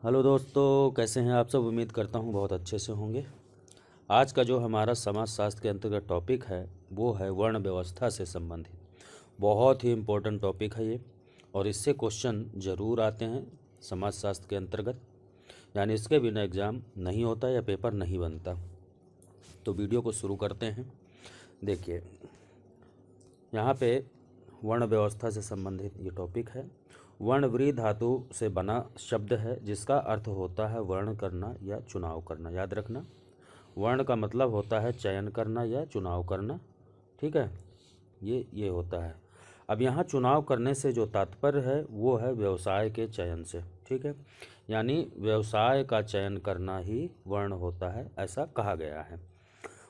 Hello दोस्तों, कैसे हैं आप सब। उम्मीद करता हूं बहुत अच्छे से होंगे। आज का जो हमारा समाजशास्त्र के अंतर्गत टॉपिक है वो है वर्ण व्यवस्था से संबंधित। बहुत ही इम्पोर्टेंट टॉपिक है ये, और इससे क्वेश्चन ज़रूर आते हैं समाजशास्त्र के अंतर्गत, यानी इसके बिना एग्ज़ाम नहीं होता या पेपर नहीं बनता। तो वीडियो को शुरू करते हैं। देखिए, यहाँ पे वर्ण व्यवस्था से संबंधित ये टॉपिक है। वर्णव्री धातु से बना शब्द है जिसका अर्थ होता है वर्ण करना या चुनाव करना। याद रखना, वर्ण का मतलब होता है चयन करना या चुनाव करना। ठीक है, ये होता है। अब यहाँ चुनाव करने से जो तात्पर्य है वो है व्यवसाय के चयन से। ठीक है, यानी व्यवसाय का चयन करना ही वर्ण होता है, ऐसा कहा गया है।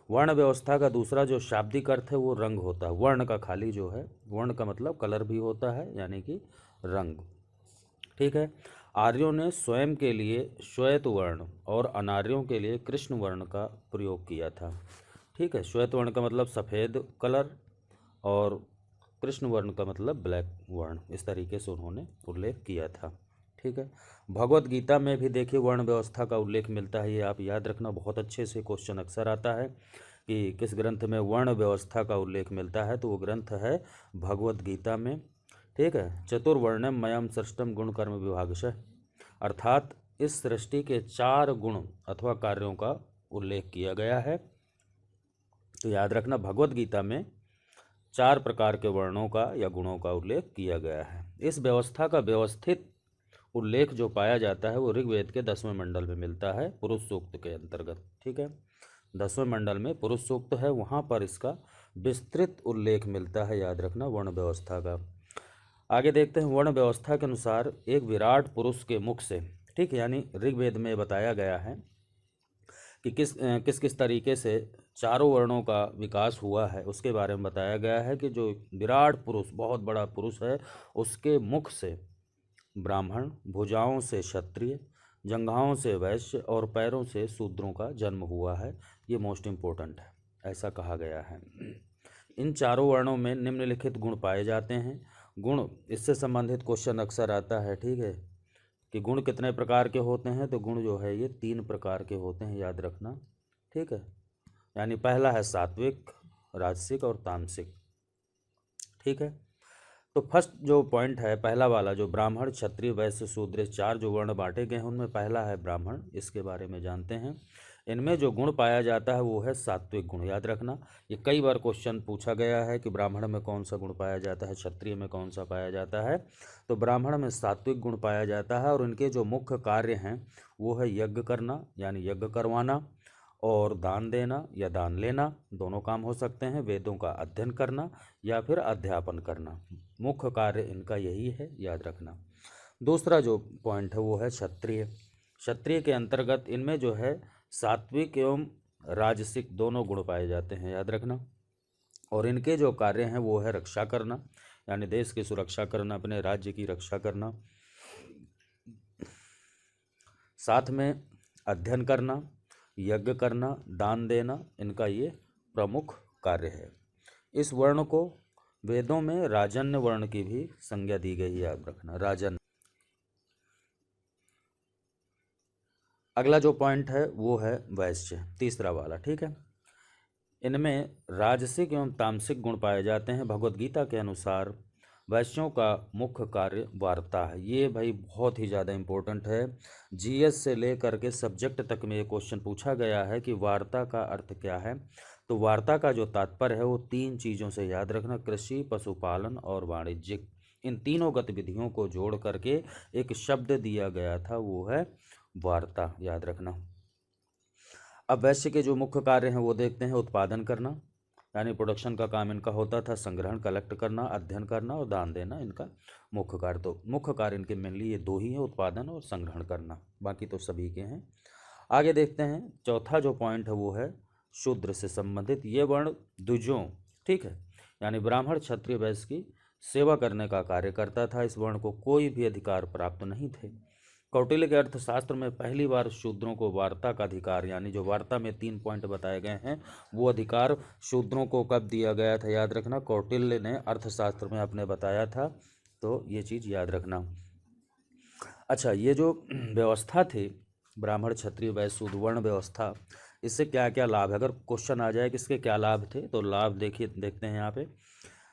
वर्ण व्यवस्था का दूसरा जो शाब्दिक अर्थ है वो रंग होता है। वर्ण का खाली जो है, वर्ण का मतलब कलर भी होता है, यानी कि रंग। ठीक है, आर्यों ने स्वयं के लिए श्वेत वर्ण और अनार्यों के लिए कृष्ण वर्ण का प्रयोग किया था। ठीक है, श्वेत वर्ण का मतलब सफ़ेद कलर और कृष्ण वर्ण का मतलब ब्लैक वर्ण, इस तरीके से उन्होंने उल्लेख किया था। ठीक है, भगवत गीता में भी देखिए वर्ण व्यवस्था का उल्लेख मिलता है। ये आप याद रखना, बहुत अच्छे से क्वेश्चन अक्सर आता है कि किस ग्रंथ में वर्ण व्यवस्था का उल्लेख मिलता है, तो वो ग्रंथ है भगवत गीता में। ठीक है, चतुर्वर्णम मयम सृष्टम गुण कर्म विभागशः, अर्थात इस सृष्टि के 4 गुण अथवा कार्यों का उल्लेख किया गया है। तो याद रखना, भगवत गीता में 4 प्रकार के वर्णों का या गुणों का उल्लेख किया गया है। इस व्यवस्था का व्यवस्थित उल्लेख जो पाया जाता है वो ऋग्वेद के 10वें मंडल में मिलता है, पुरुष सूक्त के अंतर्गत। ठीक है, 10वें मंडल में पुरुष सूक्त है, वहाँ पर इसका विस्तृत उल्लेख मिलता है। याद रखना, वर्ण व्यवस्था का। आगे देखते हैं, वर्ण व्यवस्था के अनुसार एक विराट पुरुष के मुख से, ठीक है, यानी ऋग्वेद में बताया गया है कि किस किस तरीके से चारों वर्णों का विकास हुआ है, उसके बारे में बताया गया है कि जो विराट पुरुष, बहुत बड़ा पुरुष है, उसके मुख से ब्राह्मण, भुजाओं से क्षत्रिय, जंघाओं से वैश्य और पैरों से शूद्रों का जन्म हुआ है। ये मोस्ट इम्पोर्टेंट है, ऐसा कहा गया है। इन चारों वर्णों में निम्नलिखित गुण पाए जाते हैं। गुण, इससे संबंधित क्वेश्चन अक्सर आता है। ठीक है, कि गुण कितने प्रकार के होते हैं, तो गुण जो है ये 3 प्रकार के होते हैं, याद रखना। ठीक है, यानी पहला है सात्विक, राजसिक और तामसिक। ठीक है, तो फर्स्ट जो पॉइंट है, पहला वाला, जो ब्राह्मण, क्षत्रिय, वैश्य, शूद्र, 4 जो वर्ण बांटे गए हैं उनमें पहला है ब्राह्मण। इसके बारे में जानते हैं। इनमें जो गुण पाया जाता है वो है सात्विक गुण। याद रखना, ये कई बार क्वेश्चन पूछा गया है कि ब्राह्मण में कौन सा गुण पाया जाता है, क्षत्रिय में कौन सा पाया जाता है। तो ब्राह्मण में सात्विक गुण पाया जाता है, और इनके जो मुख्य कार्य हैं वो है यज्ञ करना, यानी यज्ञ करवाना, और दान देना या दान लेना, दोनों काम हो सकते हैं। वेदों का अध्ययन करना या फिर अध्यापन करना, मुख्य कार्य इनका यही है, याद रखना। दूसरा जो पॉइंट है वो है क्षत्रिय। क्षत्रिय के अंतर्गत इनमें जो है सात्विक एवं राजसिक दोनों गुण पाए जाते हैं, याद रखना। और इनके जो कार्य हैं वो है रक्षा करना, यानी देश की सुरक्षा करना, अपने राज्य की रक्षा करना, साथ में अध्ययन करना, यज्ञ करना, दान देना, इनका ये प्रमुख कार्य है। इस वर्ण को वेदों में राजन्य वर्ण की भी संज्ञा दी गई है, याद रखना, राजन्य। अगला जो पॉइंट है वो है वैश्य, तीसरा वाला। ठीक है, इनमें राजसिक एवं तामसिक गुण पाए जाते हैं। भगवत गीता के अनुसार वैश्यों का मुख्य कार्य वार्ता है। ये भाई बहुत ही ज़्यादा इम्पोर्टेंट है। जीएस से लेकर के सब्जेक्ट तक में ये क्वेश्चन पूछा गया है कि वार्ता का अर्थ क्या है। तो वार्ता का जो तात्पर्य है वो 3 चीज़ों से, याद रखना, कृषि, पशुपालन और वाणिज्यिक, इन तीनों गतिविधियों को जोड़ करके एक शब्द दिया गया था, वो है वार्ता, याद रखना। अब वैश्य के जो मुख्य कार्य हैं वो देखते हैं। उत्पादन करना, यानी प्रोडक्शन का काम इनका होता था। संग्रहण, कलेक्ट करना, अध्ययन करना और दान देना इनका मुख्य कार्य। तो मुख्य कार्य इनके मेनली ये 2 ही हैं, उत्पादन और संग्रहण करना, बाकी तो सभी के हैं। आगे देखते हैं, चौथा जो पॉइंट है वो है शूद्र से संबंधित। ये वर्ण द्विजों, ठीक है, यानी ब्राह्मण, क्षत्रिय, वैश्य की सेवा करने का कार्य करता था। इस वर्ण को कोई भी अधिकार प्राप्त नहीं थे। कौटिल्य के अर्थशास्त्र में पहली बार शूद्रों को वार्ता का अधिकार, यानी जो वार्ता में 3 पॉइंट बताए गए हैं वो अधिकार शूद्रों को कब दिया गया था, याद रखना, कौटिल्य ने अर्थशास्त्र में अपने बताया था। तो ये चीज़ याद रखना। अच्छा, ये जो व्यवस्था थी ब्राह्मण क्षत्रिय वैश्य शूद्र वर्ण व्यवस्था, इससे क्या क्या लाभ है? अगर क्वेश्चन आ जाए कि इसके क्या लाभ थे, तो लाभ देखिए, देखते हैं यहाँ पे।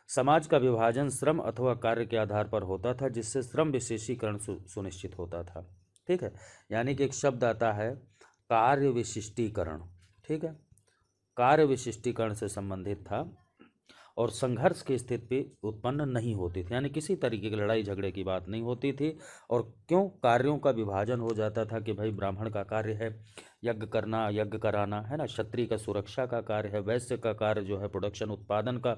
समाज का विभाजन श्रम अथवा कार्य के आधार पर होता था, जिससे श्रम विशेषीकरण सुनिश्चित होता था। ठीक है, यानी कि एक शब्द आता है कार्य विशिष्टीकरण। ठीक है, कार्य विशिष्टीकरण से संबंधित था और संघर्ष की स्थिति उत्पन्न नहीं होती थी, यानी किसी तरीके की लड़ाई झगड़े की बात नहीं होती थी। और क्यों? कार्यों का विभाजन हो जाता था कि भाई ब्राह्मण का कार्य है यज्ञ करना, यज्ञ कराना, है ना, क्षत्रिय का सुरक्षा का कार्य है, वैश्य का कार्य जो है प्रोडक्शन उत्पादन का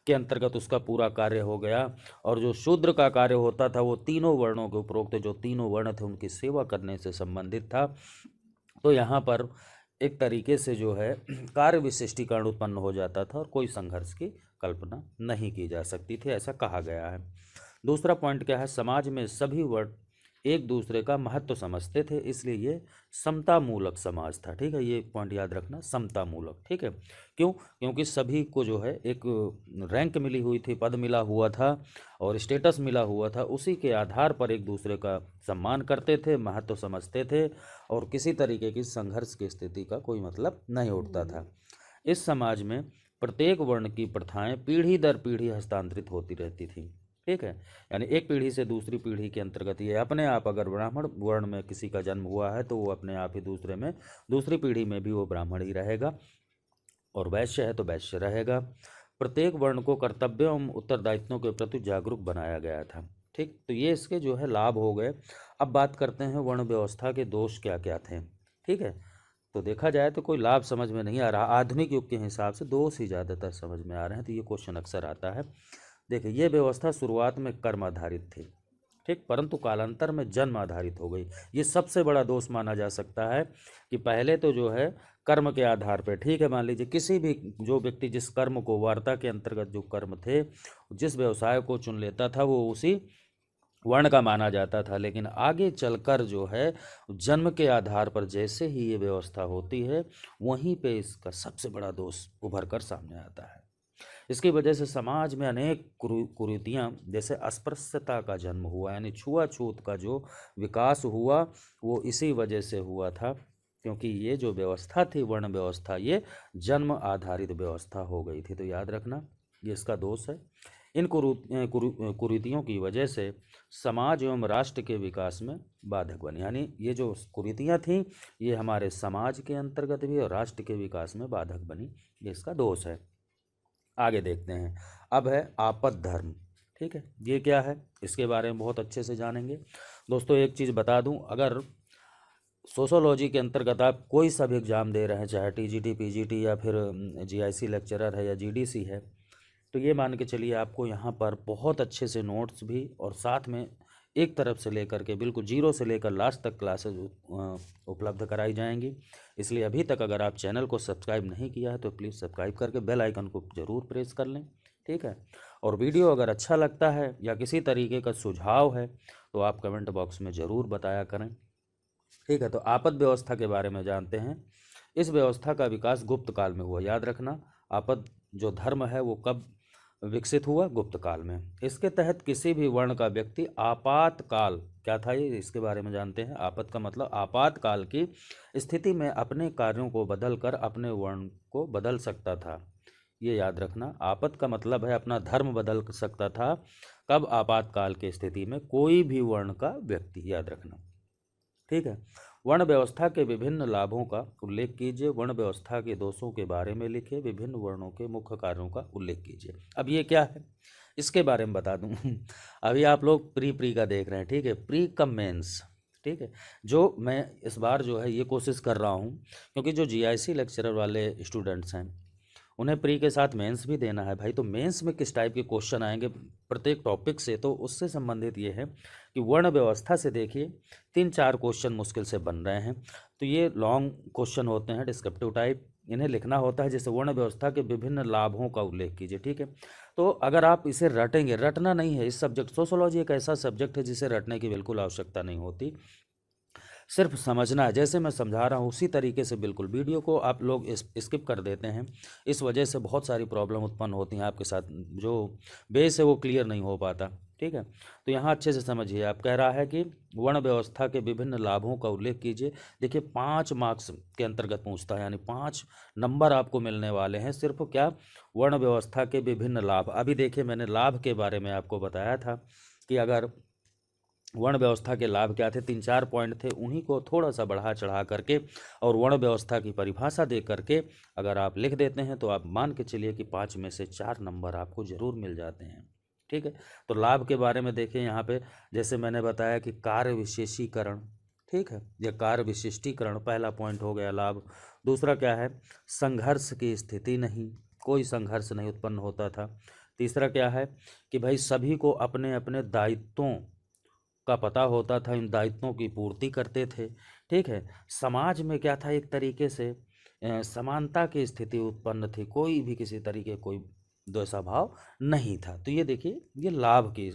के अंतर्गत उसका पूरा कार्य हो गया, और जो शूद्र का कार्य होता था वो तीनों वर्णों के उपरोक्त जो तीनों वर्ण थे उनकी सेवा करने से संबंधित था। तो यहाँ पर एक तरीके से जो है कार्य विशिष्टीकरण उत्पन्न हो जाता था और कोई संघर्ष की कल्पना नहीं की जा सकती थी, ऐसा कहा गया है। दूसरा पॉइंट क्या है? समाज में सभी वर्ण एक दूसरे का महत्व समझते थे, इसलिए ये समता मूलक समाज था। ठीक है, ये पॉइंट याद रखना, समता मूलक। ठीक है, क्यों? क्योंकि सभी को जो है एक रैंक मिली हुई थी, पद मिला हुआ था और स्टेटस मिला हुआ था, उसी के आधार पर एक दूसरे का सम्मान करते थे, महत्व समझते थे और किसी तरीके की संघर्ष की स्थिति का कोई मतलब नहीं उठता था। इस समाज में प्रत्येक वर्ण की प्रथाएं पीढ़ी दर पीढ़ी हस्तांतरित होती रहती थी। ठीक है, यानी एक पीढ़ी से दूसरी पीढ़ी के अंतर्गत ये अपने आप, अगर ब्राह्मण वर्ण में किसी का जन्म हुआ है तो वो अपने आप ही दूसरी पीढ़ी में भी वो ब्राह्मण ही रहेगा, और वैश्य है तो वैश्य रहेगा। प्रत्येक वर्ण को कर्तव्यों एवं उत्तरदायित्वों के प्रति जागरूक बनाया गया था। ठीक, तो ये इसके जो है लाभ हो गए। अब बात करते हैं वर्ण व्यवस्था के दोष क्या क्या थे। ठीक है, तो देखा जाए तो कोई लाभ समझ में नहीं आ रहा, आधुनिक युग के हिसाब से दोष ही ज़्यादातर समझ में आ रहे हैं, तो ये क्वेश्चन अक्सर आता है। देखिए, ये व्यवस्था शुरुआत में कर्म आधारित थी, ठीक, परंतु कालांतर में जन्म आधारित हो गई। ये सबसे बड़ा दोष माना जा सकता है कि पहले तो जो है कर्म के आधार पर, ठीक है, मान लीजिए किसी भी जो व्यक्ति जिस कर्म को, वार्ता के अंतर्गत जो कर्म थे, जिस व्यवसाय को चुन लेता था वो उसी वर्ण का माना जाता था। लेकिन आगे चलकर जो है जन्म के आधार पर जैसे ही ये व्यवस्था होती है, वहीं पे इसका सबसे बड़ा दोष उभर कर सामने आता है। इसकी वजह से समाज में अनेक कुरीतियाँ, जैसे अस्पृश्यता का जन्म हुआ, यानी छुआछूत का जो विकास हुआ वो इसी वजह से हुआ था, क्योंकि ये जो व्यवस्था थी वर्ण व्यवस्था, ये जन्म आधारित व्यवस्था हो गई थी। तो याद रखना, ये इसका दोष है। इन कुरीतियों की वजह से समाज एवं राष्ट्र के विकास में बाधक बनी, यानी ये जो कुरीतियाँ थीं ये हमारे समाज के अंतर्गत भी और राष्ट्र के विकास में बाधक बनी, ये इसका दोष है। आगे देखते हैं, अब है आपद धर्म। ठीक है, ये क्या है इसके बारे में बहुत अच्छे से जानेंगे। दोस्तों एक चीज़ बता दूं, अगर सोशोलॉजी के अंतर्गत आप कोई सा भी एग्ज़ाम दे रहे हैं, चाहे टीजीटी, पीजीटी या फिर जीआईसी लेक्चरर है या जीडीसी है, तो ये मान के चलिए आपको यहाँ पर बहुत अच्छे से नोट्स भी और साथ में एक तरफ से लेकर के बिल्कुल जीरो से लेकर लास्ट तक क्लासेज उपलब्ध कराई जाएंगी। इसलिए अभी तक अगर आप चैनल को सब्सक्राइब नहीं किया है तो प्लीज़ सब्सक्राइब करके बेल आइकन को ज़रूर प्रेस कर लें। ठीक है, और वीडियो अगर अच्छा लगता है या किसी तरीके का सुझाव है तो आप कमेंट बॉक्स में ज़रूर बताया करें। ठीक है, तो आपद व्यवस्था के बारे में जानते हैं। इस व्यवस्था का विकास गुप्त काल में हुआ। याद रखना, आपद जो धर्म है वो कब विकसित हुआ? गुप्त काल में। इसके तहत किसी भी वर्ण का व्यक्ति आपातकाल, क्या था ये, इसके बारे में जानते हैं। आपद का मतलब आपातकाल की स्थिति में अपने कार्यों को बदल कर अपने वर्ण को बदल सकता था। ये याद रखना, आपद का मतलब है अपना धर्म बदल सकता था। कब? आपातकाल की स्थिति में कोई भी वर्ण का व्यक्ति, याद रखना। ठीक है, वर्ण व्यवस्था के विभिन्न लाभों का उल्लेख कीजिए, वर्ण व्यवस्था के दोषों के बारे में लिखिए, विभिन्न वर्णों के मुख्य कार्यों का उल्लेख कीजिए। अब ये क्या है इसके बारे में बता दूं अभी आप लोग प्री का देख रहे हैं, ठीक है, प्री कम मेंस। ठीक है, जो मैं इस बार जो है ये कोशिश कर रहा हूँ, क्योंकि जो जीआईसी लेक्चरर वाले स्टूडेंट्स हैं उन्हें प्री के साथ मेंस भी देना है भाई। तो मेंस में किस टाइप के क्वेश्चन आएंगे प्रत्येक टॉपिक से, तो उससे संबंधित ये है कि वर्ण व्यवस्था से देखिए 3-4 क्वेश्चन मुश्किल से बन रहे हैं। तो ये लॉन्ग क्वेश्चन होते हैं, डिस्क्रिप्टिव टाइप, इन्हें लिखना होता है। जैसे वर्ण व्यवस्था के विभिन्न लाभों का उल्लेख कीजिए। ठीक है, तो अगर आप इसे रटेंगे, रटना नहीं है, इस सब्जेक्ट सोशोलॉजी एक ऐसा सब्जेक्ट है जिसे रटने की बिल्कुल आवश्यकता नहीं होती, सिर्फ समझना है। जैसे मैं समझा रहा हूँ उसी तरीके से बिल्कुल, वीडियो को आप लोग स्किप कर देते हैं, इस वजह से बहुत सारी प्रॉब्लम उत्पन्न होती हैं आपके साथ, जो बेस है वो क्लियर नहीं हो पाता। ठीक है। तो यहाँ अच्छे से समझिए, आप कह रहा है कि वर्ण व्यवस्था के विभिन्न लाभों का उल्लेख कीजिए। देखिए 5 मार्क्स के अंतर्गत पूछता है, यानी 5 नंबर आपको मिलने वाले हैं सिर्फ क्या, वर्ण व्यवस्था के विभिन्न लाभ। अभी देखिए मैंने लाभ के बारे में आपको बताया था कि अगर वर्ण व्यवस्था के लाभ क्या थे, 3-4 पॉइंट थे, उन्हीं को थोड़ा सा बढ़ा चढ़ा करके और वर्ण व्यवस्था की परिभाषा दे करके अगर आप लिख देते हैं तो आप मान के चलिए कि 5 में से 4 नंबर आपको ज़रूर मिल जाते हैं। ठीक है। तो लाभ के बारे में देखिए यहाँ पे, जैसे मैंने बताया कि कार्य विशेषीकरण, ठीक है, यह कार्य विशिष्टीकरण पहला पॉइंट हो गया लाभ। दूसरा क्या है, संघर्ष की स्थिति नहीं, कोई संघर्ष नहीं उत्पन्न होता था। तीसरा क्या है कि भाई सभी को अपने अपने दायित्वों का पता होता था, इन दायित्वों की पूर्ति करते थे। ठीक है। समाज में क्या था, एक तरीके से समानता की स्थिति उत्पन्न थी, कोई भी किसी तरीके कोई द्वेषा भाव नहीं था। तो ये देखिए ये लाभ की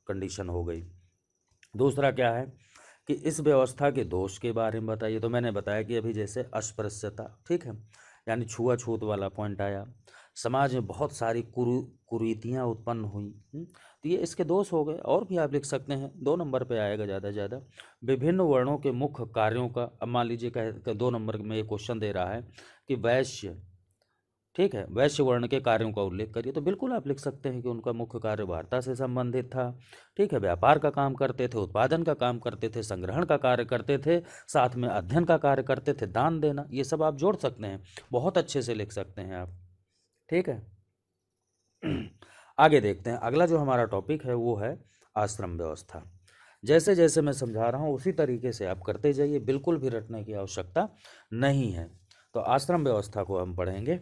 कंडीशन हो गई। दूसरा क्या है कि इस व्यवस्था के दोष के बारे में बताइए। तो मैंने बताया कि अभी जैसे अस्पृश्यता, ठीक है, यानी छुआछूत वाला पॉइंट आया, समाज में बहुत सारी कुरीतियाँ उत्पन्न हुई। तो ये इसके दोष हो गए। और भी आप लिख सकते हैं, 2 नंबर पे आएगा ज़्यादा से ज़्यादा। विभिन्न वर्णों के मुख्य कार्यों का, अब मान लीजिए कह 2 नंबर में ये क्वेश्चन दे रहा है कि वैश्य, ठीक है, वैश्य वर्ण के कार्यों का उल्लेख करिए। तो बिल्कुल आप लिख सकते हैं कि उनका मुख्य कार्य वार्ता से संबंधित था। ठीक है, व्यापार का काम करते थे, उत्पादन का काम करते थे, संग्रहण का कार्य करते थे, साथ में अध्ययन का कार्य करते थे, दान देना, ये सब आप जोड़ सकते हैं, बहुत अच्छे से लिख सकते हैं आप। ठीक है। आगे देखते हैं, अगला जो हमारा टॉपिक है वो है आश्रम व्यवस्था। जैसे जैसे मैं समझा रहा हूँ उसी तरीके से आप करते जाइए, बिल्कुल भी रटने की आवश्यकता नहीं है। तो आश्रम व्यवस्था को हम पढ़ेंगे।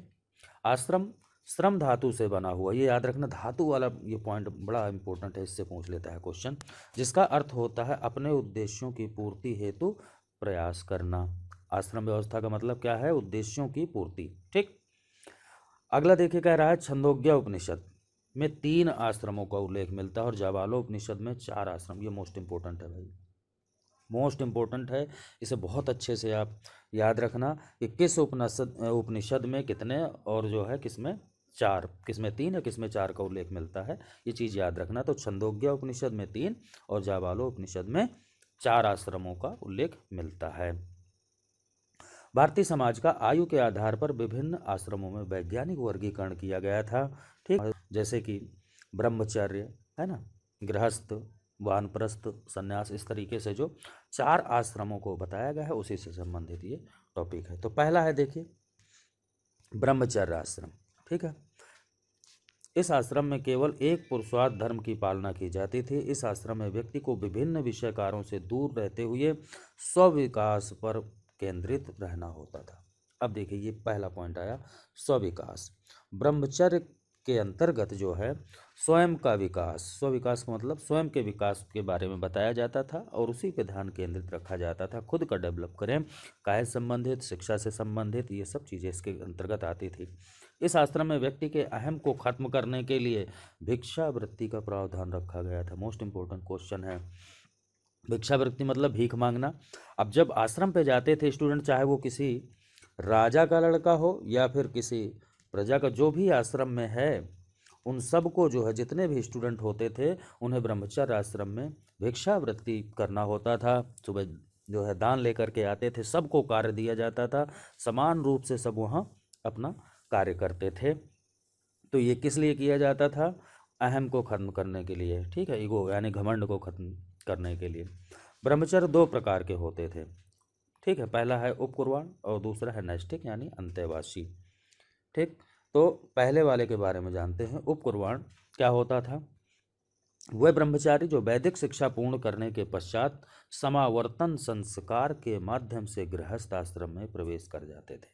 आश्रम श्रम धातु से बना हुआ, ये याद रखना, धातु वाला ये पॉइंट बड़ा इंपॉर्टेंट है, इससे पूछ लेता है क्वेश्चन, जिसका अर्थ होता है अपने उद्देश्यों की पूर्ति हेतु प्रयास करना। आश्रम व्यवस्था का मतलब क्या है, उद्देश्यों की पूर्ति। ठीक। अगला देखिए कह रहा है छंदोग्य उपनिषद में 3 आश्रमों का उल्लेख मिलता है और जाबालो उपनिषद में 4 आश्रम। ये मोस्ट इंपॉर्टेंट है भाई, मोस्ट इंपॉर्टेंट है, इसे बहुत अच्छे से आप याद रखना कि किस उपनिषद में कितने और जो है किसमें 4, किसमें 3 या किसमें 4 का उल्लेख मिलता है, ये चीज़ याद रखना। तो छंदोग्य उपनिषद में 3 और जाबालो उपनिषद में 4 आश्रमों का उल्लेख मिलता है। भारतीय समाज का आयु के आधार पर विभिन्न आश्रमों में वैज्ञानिक वर्गीकरण किया गया था। ठीक, जैसे कि ब्रह्मचर्य है ना, गृहस्थ, वानप्रस्थ, संन्यास, इस तरीके से जो 4 आश्रमों को बताया गया है उसी से संबंधित ये टॉपिक है। तो पहला है देखिए ब्रह्मचर्य आश्रम। ठीक है। इस आश्रम में केवल एक पुरुषार्थ धर्म की पालना की जाती थी। इस आश्रम में व्यक्ति को विभिन्न विषयकारों से दूर रहते हुए स्व-विकास पर केंद्रित रहना होता था। अब देखिए ये पहला पॉइंट आया, स्व-विकास। ब्रह्मचर्य के अंतर्गत जो है स्वयं का विकास, स्व विकास का मतलब स्वयं के विकास के बारे में बताया जाता था और उसी पे ध्यान केंद्रित रखा जाता था। खुद का डेवलप करें, कार्य संबंधित, शिक्षा से संबंधित, ये सब चीज़ें इसके अंतर्गत आती थी। इस आश्रम में व्यक्ति के अहम को खत्म करने के लिए भिक्षावृत्ति का प्रावधान रखा गया था। मोस्ट इंपॉर्टेंट क्वेश्चन है, भिक्षावृत्ति मतलब भीख मांगना। अब जब आश्रम पे जाते थे स्टूडेंट, चाहे वो किसी राजा का लड़का हो या फिर किसी प्रजा का, जो भी आश्रम में है उन सब को जो है, जितने भी स्टूडेंट होते थे उन्हें ब्रह्मचर्य आश्रम में भिक्षावृत्ति करना होता था। सुबह जो है दान लेकर के आते थे, सबको कार्य दिया जाता था, समान रूप से सब वहाँ अपना कार्य करते थे। तो ये किस लिए किया जाता था, अहम को खत्म करने के लिए। ठीक है, ईगो यानी घमंड को खत्म करने के लिए। ब्रह्मचर्य 2 प्रकार के होते थे। ठीक है, पहला है उपकुर्बान और दूसरा है नैष्ठिक यानी अंतेवासी। ठीक, तो पहले वाले के बारे में जानते हैं। उपकुर्बान क्या होता था, वह ब्रह्मचारी जो वैदिक शिक्षा पूर्ण करने के पश्चात समावर्तन संस्कार के माध्यम से गृहस्थ आश्रम में प्रवेश कर जाते थे।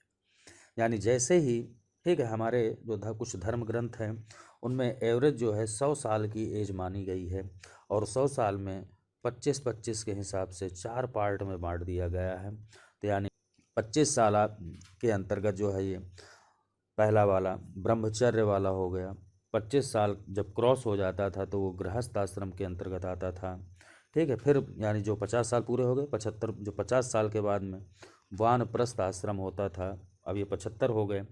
यानी जैसे ही, ठीक है, हमारे जो कुछ धर्म ग्रंथ हैं उनमें एवरेज जो है 100 साल की एज मानी गई है और 100 साल में 25-25 के हिसाब से 4 पार्ट में बांट दिया गया है। तो यानी 25 साल के अंतर्गत जो है ये पहला वाला ब्रह्मचर्य वाला हो गया। 25 साल जब क्रॉस हो जाता था तो वो गृहस्थ आश्रम के अंतर्गत आता था। ठीक है, फिर यानी जो 50 साल पूरे हो गए, 75 जो 50 साल के बाद में वानप्रस्थ आश्रम होता था, अब ये 75 हो गए।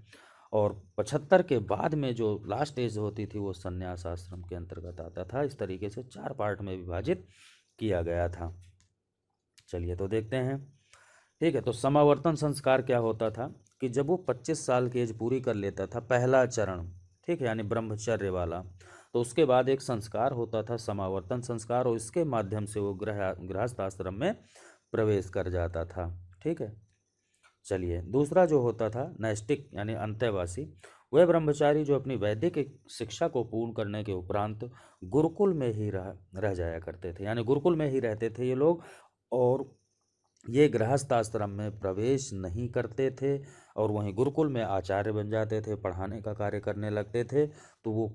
और 75 के बाद में जो लास्ट एज होती थी वो संन्यास आश्रम के अंतर्गत आता था। इस तरीके से 4 पार्ट में विभाजित किया गया था। चलिए तो देखते हैं। ठीक है, तो समावर्तन संस्कार क्या होता था कि जब वो 25 साल की एज पूरी कर लेता था, पहला चरण, ठीक है, यानी ब्रह्मचर्य वाला, तो उसके बाद एक संस्कार होता था समावर्तन संस्कार, और इसके माध्यम से वो गृहस्थ आश्रम में प्रवेश कर जाता था। ठीक है, चलिए दूसरा जो होता था नैष्टिक यानी अंत्यवासी, वह ब्रह्मचारी जो अपनी वैदिक शिक्षा को पूर्ण करने के उपरांत गुरुकुल में ही रह जाया करते थे, यानी गुरुकुल में ही रहते थे ये लोग, और ये गृहस्थ आश्रम में प्रवेश नहीं करते थे, और वहीं गुरुकुल में आचार्य बन जाते थे, पढ़ाने का कार्य करने लगते थे, तो वो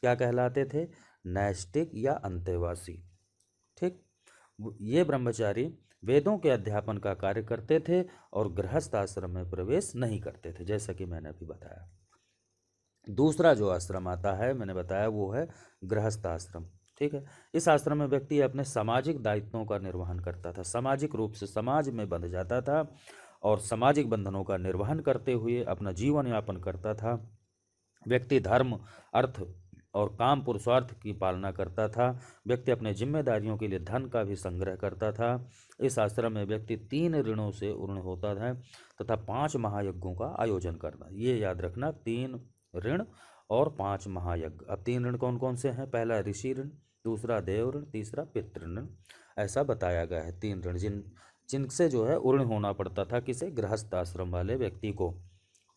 क्या कहलाते थे? नैष्टिक या अंतेवासी। ठीक, ये ब्रह्मचारी वेदों के अध्यापन का कार्य करते थे और गृहस्थ आश्रम में प्रवेश नहीं करते थे, जैसा कि मैंने अभी बताया। दूसरा जो आश्रम आता है, मैंने बताया, वो है गृहस्थ आश्रम। ठीक है, इस आश्रम में व्यक्ति अपने सामाजिक दायित्वों का निर्वहन करता था, सामाजिक रूप से समाज में बंध जाता था और सामाजिक बंधनों का निर्वहन करते हुए अपना जीवन यापन करता था। व्यक्ति धर्म, अर्थ और काम पुरुषार्थ की पालना करता था। व्यक्ति अपने जिम्मेदारियों के लिए धन का भी संग्रह करता था। इस आश्रम में व्यक्ति 3 ऋणों से उर्ण होता था तथा 5 महायज्ञों का आयोजन करना, ये याद रखना, 3 ऋण और 5 महायज्ञ। अब 3 ऋण कौन कौन से हैं? पहला ऋषि ऋण, दूसरा देव ऋण, तीसरा पितृ ऋण। ऐसा बताया गया है 3 ऋण जिनसे जो है उर्ण होना पड़ता था किसे? गृहस्थ आश्रम वाले व्यक्ति को।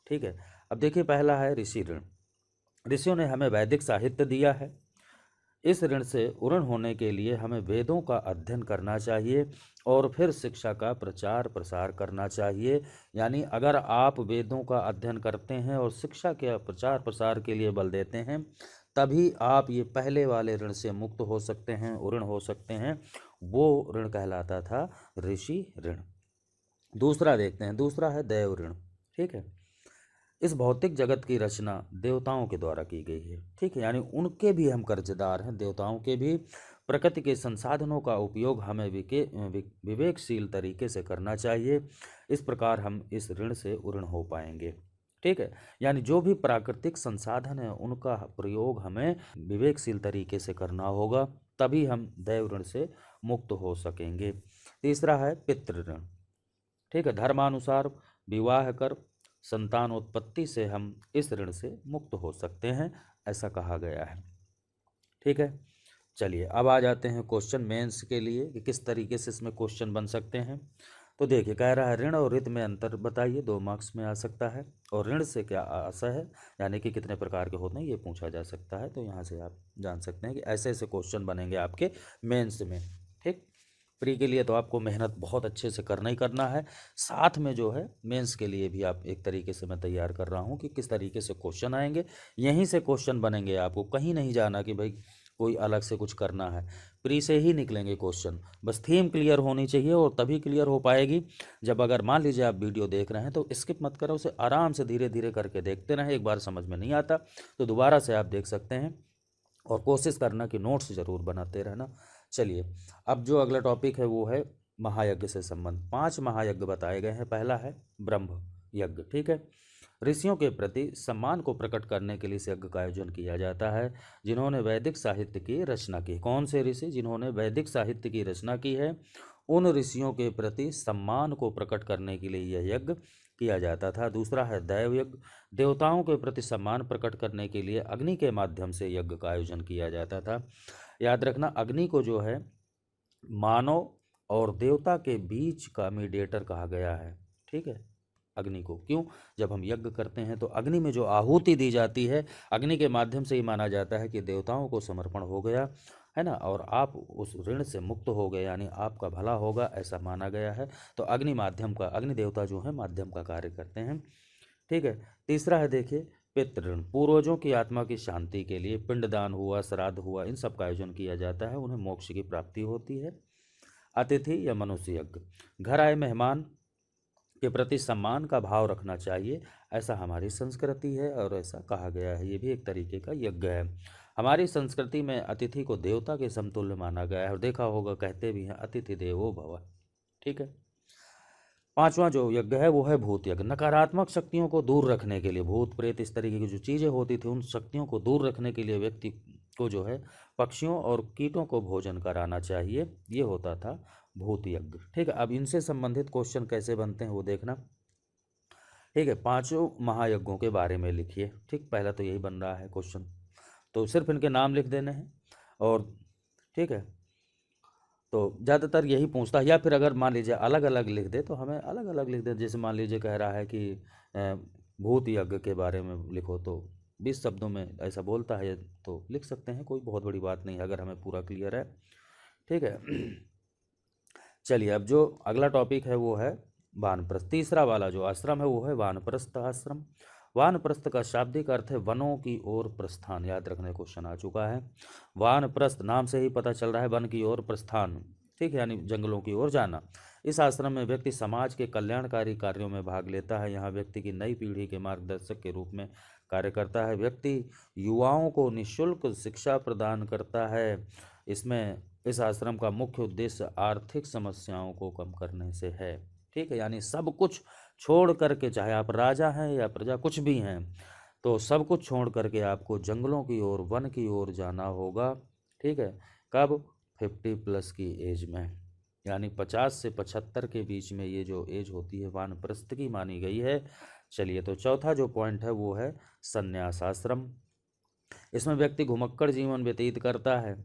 ठीक है, अब देखिए पहला है ऋषि ऋण। ऋषियों ने हमें वैदिक साहित्य दिया है। इस ऋण से उर्ण होने के लिए हमें वेदों का अध्ययन करना चाहिए और फिर शिक्षा का प्रचार प्रसार करना चाहिए। यानी अगर आप वेदों का अध्ययन करते हैं और शिक्षा के प्रचार प्रसार के लिए बल देते हैं, तभी आप ये पहले वाले ऋण से मुक्त हो सकते हैं, उर्ण हो सकते हैं। वो ऋण कहलाता था ऋषि ऋण। दूसरा देखते हैं, दूसरा है देव ऋण। ठीक है, इस भौतिक जगत की रचना देवताओं के द्वारा की गई है। ठीक है, यानी उनके भी हम कर्जदार हैं, देवताओं के भी। प्रकृति के संसाधनों का उपयोग हमें विवेकशील तरीके से करना चाहिए। इस प्रकार हम इस ऋण से उर्ण हो पाएंगे। ठीक है, यानी जो भी प्राकृतिक संसाधन है उनका प्रयोग हमें विवेकशील तरीके से करना होगा, तभी हम देव ऋण से मुक्त हो सकेंगे। तीसरा है पितृ ऋण। ठीक है, धर्मानुसार विवाह कर संतानोत्पत्ति से हम इस ऋण से मुक्त हो सकते हैं, ऐसा कहा गया है। ठीक है, चलिए अब आ जाते हैं क्वेश्चन मेंस के लिए कि किस तरीके से इसमें क्वेश्चन बन सकते हैं। तो देखिए, कह रहा है ऋण और ऋत में अंतर बताइए, 2 मार्क्स में आ सकता है। और ऋण से क्या आशय है, यानी कि कितने प्रकार के होते हैं, ये पूछा जा सकता है। तो यहाँ से आप जान सकते हैं कि ऐसे ऐसे क्वेश्चन बनेंगे आपके मेंस में। ठीक, प्री के लिए तो आपको मेहनत बहुत अच्छे से करना ही करना है, साथ में जो है मेंस के लिए भी आप एक तरीके से मैं तैयार कर रहा हूँ कि किस तरीके से क्वेश्चन आएंगे। यहीं से क्वेश्चन बनेंगे, आपको कहीं नहीं जाना कि भाई कोई अलग से कुछ करना है, प्री से ही निकलेंगे क्वेश्चन। बस थीम क्लियर होनी चाहिए, और तभी क्लियर हो पाएगी जब, अगर मान लीजिए आप वीडियो देख रहे हैं तो स्किप मत करो, उसे आराम से धीरे धीरे करके देखते रहें। एक बार समझ में नहीं आता तो दोबारा से आप देख सकते हैं, और कोशिश करना कि नोट्स ज़रूर बनाते रहना। चलिए, अब जो अगला टॉपिक है वो है महायज्ञ से संबंध। 5 महायज्ञ बताए गए हैं। पहला है ब्रह्म यज्ञ। ठीक है, ऋषियों के प्रति सम्मान को प्रकट करने के लिए इस यज्ञ का आयोजन किया जाता है, जिन्होंने वैदिक साहित्य की रचना की। कौन से ऋषि? जिन्होंने वैदिक साहित्य की रचना की है, उन ऋषियों के प्रति सम्मान को प्रकट करने के लिए यह यज्ञ किया जाता था। दूसरा है दैव यज्ञ। देवताओं के प्रति सम्मान प्रकट करने के लिए अग्नि के माध्यम से यज्ञ का आयोजन किया जाता था। याद रखना, अग्नि को जो है मानव और देवता के बीच का मीडिएटर कहा गया है। ठीक है, अग्नि को क्यों? जब हम यज्ञ करते हैं तो अग्नि में जो आहुति दी जाती है, अग्नि के माध्यम से ही माना जाता है कि देवताओं को समर्पण हो गया है ना, और आप उस ऋण से मुक्त हो गए, यानी आपका भला होगा, ऐसा माना गया है। तो अग्नि माध्यम का, अग्नि देवता जो है माध्यम का कार्य करते हैं। ठीक है, तीसरा है देखिए पितृ। पूर्वजों की आत्मा की शांति के लिए पिंडदान हुआ, श्राद्ध हुआ, इन सब का आयोजन किया जाता है, उन्हें मोक्ष की प्राप्ति होती है। अतिथि या मनुष्य यज्ञ। घर आए मेहमान के प्रति सम्मान का भाव रखना चाहिए, ऐसा हमारी संस्कृति है और ऐसा कहा गया है। ये भी एक तरीके का यज्ञ है। हमारी संस्कृति में अतिथि को देवता के समतुल्य माना गया है, और देखा होगा कहते भी हैं अतिथि देवो भव। ठीक है, पांचवा जो यज्ञ है वो है भूत यज्ञ। नकारात्मक शक्तियों को दूर रखने के लिए, भूत प्रेत इस तरीके की जो चीज़ें होती थी, उन शक्तियों को दूर रखने के लिए व्यक्ति को जो है पक्षियों और कीटों को भोजन कराना चाहिए, ये होता था भूत यज्ञ। ठीक है, अब इनसे संबंधित क्वेश्चन कैसे बनते हैं वो देखना। ठीक है, पांचों महायज्ञों के बारे में लिखिए। ठीक, पहला तो यही बन रहा है क्वेश्चन, तो सिर्फ इनके नाम लिख देने हैं। और ठीक है, तो ज़्यादातर यही पूछता है, या फिर अगर मान लीजिए अलग अलग लिख दे तो हमें अलग अलग लिख दे। जैसे मान लीजिए कह रहा है कि भूत यज्ञ के बारे में लिखो, तो 20 शब्दों में ऐसा बोलता है तो लिख सकते हैं, कोई बहुत बड़ी बात नहीं है अगर हमें पूरा क्लियर है। ठीक है, चलिए अब जो अगला टॉपिक है वो है वानप्रस्थ। तीसरा वाला जो आश्रम है वो है वानप्रस्थ आश्रम। वानप्रस्थ का शाब्दिक अर्थ है वनों की ओर प्रस्थान। याद रखने क्वेश्चन आ चुका है। वानप्रस्थ नाम से ही पता चल रहा है वन की ओर प्रस्थान, ठीक है, यानी जंगलों की ओर जाना। इस आश्रम में व्यक्ति समाज के कल्याणकारी कार्यों में भाग लेता है। यहाँ व्यक्ति की नई पीढ़ी के मार्गदर्शक के रूप में कार्य करता है। व्यक्ति युवाओं को निःशुल्क शिक्षा प्रदान करता है। इस आश्रम का मुख्य उद्देश्य आर्थिक समस्याओं को कम करने से है। ठीक है, यानी सब कुछ छोड़ करके, चाहे आप राजा हैं या प्रजा, कुछ भी हैं, तो सब कुछ छोड़ करके आपको जंगलों की ओर, वन की ओर जाना होगा। ठीक है, कब? 50+ की एज में, यानी 50 से 75 के बीच में ये जो एज होती है वानप्रस्थ की मानी गई है। चलिए, तो चौथा जो पॉइंट है वो है संन्यास आश्रम। इसमें व्यक्ति घुमक्कड़ जीवन व्यतीत करता है,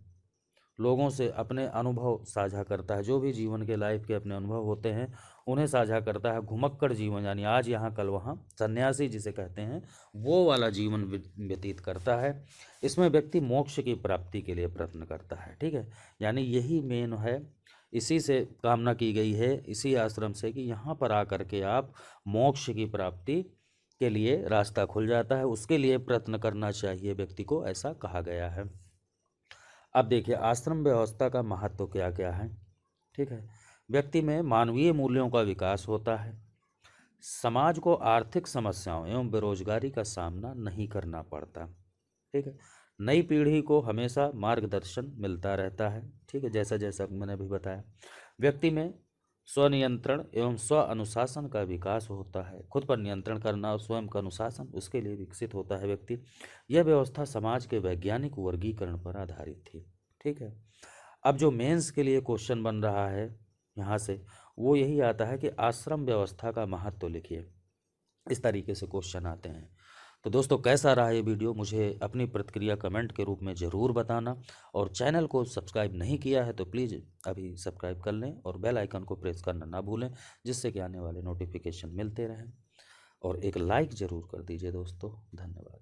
लोगों से अपने अनुभव साझा करता है, जो भी जीवन के लाइफ के अपने अनुभव होते हैं उन्हें साझा करता है। घुमक्कड़ जीवन यानी आज यहाँ कल वहाँ, सन्यासी जिसे कहते हैं, वो वाला जीवन व्यतीत करता है। इसमें व्यक्ति मोक्ष की प्राप्ति के लिए प्रयत्न करता है। ठीक है, यानी यही मेन है, इसी से कामना की गई है, इसी आश्रम से, कि यहाँ पर आकर के आप मोक्ष की प्राप्ति के लिए रास्ता खुल जाता है, उसके लिए प्रयत्न करना चाहिए व्यक्ति को, ऐसा कहा गया है। अब देखिए आश्रम व्यवस्था का महत्व क्या क्या है। ठीक है, व्यक्ति में मानवीय मूल्यों का विकास होता है, समाज को आर्थिक समस्याओं एवं बेरोजगारी का सामना नहीं करना पड़ता। ठीक है, नई पीढ़ी को हमेशा मार्गदर्शन मिलता रहता है। ठीक है, जैसा जैसा मैंने भी बताया, व्यक्ति में स्वनियंत्रण एवं स्व अनुशासन का विकास होता है। खुद पर नियंत्रण करना और स्वयं का अनुशासन, उसके लिए विकसित होता है व्यक्ति। यह व्यवस्था समाज के वैज्ञानिक वर्गीकरण पर आधारित थी। ठीक है, अब जो मेंस के लिए क्वेश्चन बन रहा है यहाँ से, वो यही आता है कि आश्रम व्यवस्था का महत्व लिखिए। इस तरीके से क्वेश्चन आते हैं। तो दोस्तों, कैसा रहा ये वीडियो, मुझे अपनी प्रतिक्रिया कमेंट के रूप में ज़रूर बताना। और चैनल को सब्सक्राइब नहीं किया है तो प्लीज़ अभी सब्सक्राइब कर लें और बेल आइकन को प्रेस करना ना भूलें, जिससे कि आने वाले नोटिफिकेशन मिलते रहें। और एक लाइक ज़रूर कर दीजिए दोस्तों। धन्यवाद।